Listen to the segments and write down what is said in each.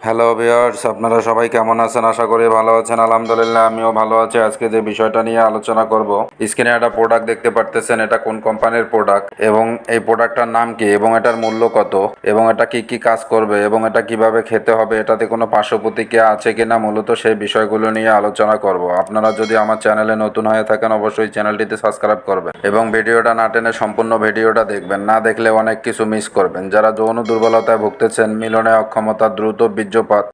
Hello viewers, আপনারা সবাই কেমন আছেন? আশা করি ভালো আছেন। আলহামদুলিল্লাহ আমিও ভালো আছি। আজকে যে বিষয়টা নিয়ে আলোচনা করব, স্ক্রিনে একটা প্রোডাক্ট দেখতে পারতেছেন, এটা কোন কোম্পানির প্রোডাক্ট এবং এই প্রোডাক্টটার নাম কি এবং এটার মূল্য কত এবং এটা কি কি কাজ করবে এবং এটা কিভাবে খেতে হবে, এটাতে কোনো পার্শ্ব প্রতিক্রিয়া আছে কিনা, মূলত সেই বিষয়গুলো নিয়ে আলোচনা করব। আপনারা যদি আমার চ্যানেলে নতুন হয়ে থাকেন অবশ্যই চ্যানেলটিতে সাবস্ক্রাইব করবেন এবং ভিডিওটা না টেনে সম্পূর্ণ ভিডিওটা দেখবেন। না দেখলে অনেক কিছু মিস করবেন। যারা যৌন দুর্বলতায় ভুগতেছেন, মিলনে অক্ষমতা, দ্রুত বীর্যপাত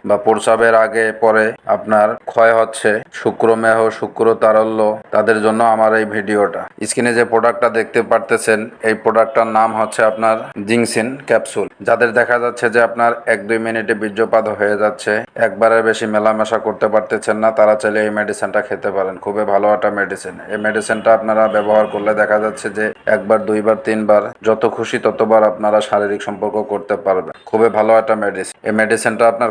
বা প্রস্রাবের আগে পরে আপনার ক্ষয় হচ্ছে, শুক্রমেহ, শুক্র তারল্য, তাদের জন্য আমার এই ভিডিওটা। স্ক্রিনে যে প্রোডাক্টটা দেখতে পারতেছেন, এই প্রোডাক্টটার নাম হচ্ছে আপনার জিংসিন ক্যাপসুল। যাদের দেখা যাচ্ছে যে আপনার 1-2 মিনিটে বীর্যপাত হয়ে যাচ্ছে, একবারের বেশি মেলামেশা করতে পারতেছেন না, তারা চাইলে এই মেডিসিনটা খেতে পারেন। খুবই ভালো একটা মেডিসিন। এই মেডিসিনটা আপনারা ব্যবহার করলে দেখা যাচ্ছে যে একবার, দুইবার, তিনবার, যত খুশি ততবার আপনারা শারীরিক সম্পর্ক করতে পারবেন। খুবই ভালো একটা মেডিসিন। এই মেডিসিনটা আপনার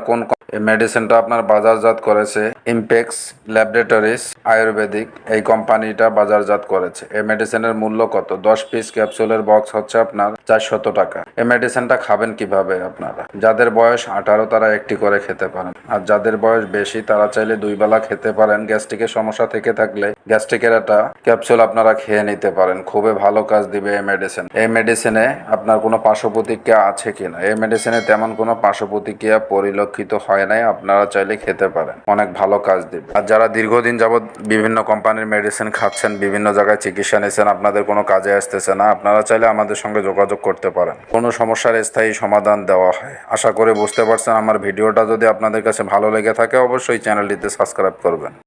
এই মেডিসিনটা আপনার বাজারজাত করেছে ইমপেক্স ল্যাবরেটরিজ আয়ুর্বেদিক, এই কোম্পানিটা বাজারজাত করেছে। এই মেডিসিনের মূল্য কত? 10 পিস ক্যাপসুলের বক্স হচ্ছে আপনার 400 টাকা। এই মেডিসিনটা খাবেন কিভাবে? আপনারা যাদের বয়স 18 তারা একটি করে খেতে পারেন, আর যাদের বয়স বেশি তারা চাইলে 2 বেলা খেতে পারেন। গ্যাস্ট্রিকের সমস্যা থেকে থাকলে গ্যাস্ট্রিকের একটা ক্যাপসুল আপনারা খেয়ে নিতে পারেন। খুবই ভালো কাজ দিবে এই মেডিসিন। এই মেডিসিনে আপনার কোনো পার্শ্ব প্রতিক্রিয়া আছে কিনা? এই মেডিসিনে তেমন কোনো পার্শ্ব প্রতিক্রিয়া পরিলক্ষিত হয় নাই। আপনারা চাইলে খেতে পারেন, অনেক ভালো কাজ দিবে। আর যারা দীর্ঘদিন যাবৎ বিভিন্ন কোম্পানির মেডিসিন খাচ্ছেন, বিভিন্ন জায়গায় চিকিৎসা নিয়েছেন, আপনাদের কোনো কাজে আসতেছে না, আপনারা চাইলে আমাদের সঙ্গে যোগাযোগ করতে পারেন। কোনো সমস্যার স্থায়ী সমাধান দেওয়া হয়। আশা করে বুঝতে পারছেন। আমার ভিডিওটা যদি আপনাদের কাছে ভালো লেগে থাকে অবশ্যই চ্যানেলটিতে সাবস্ক্রাইব করবেন।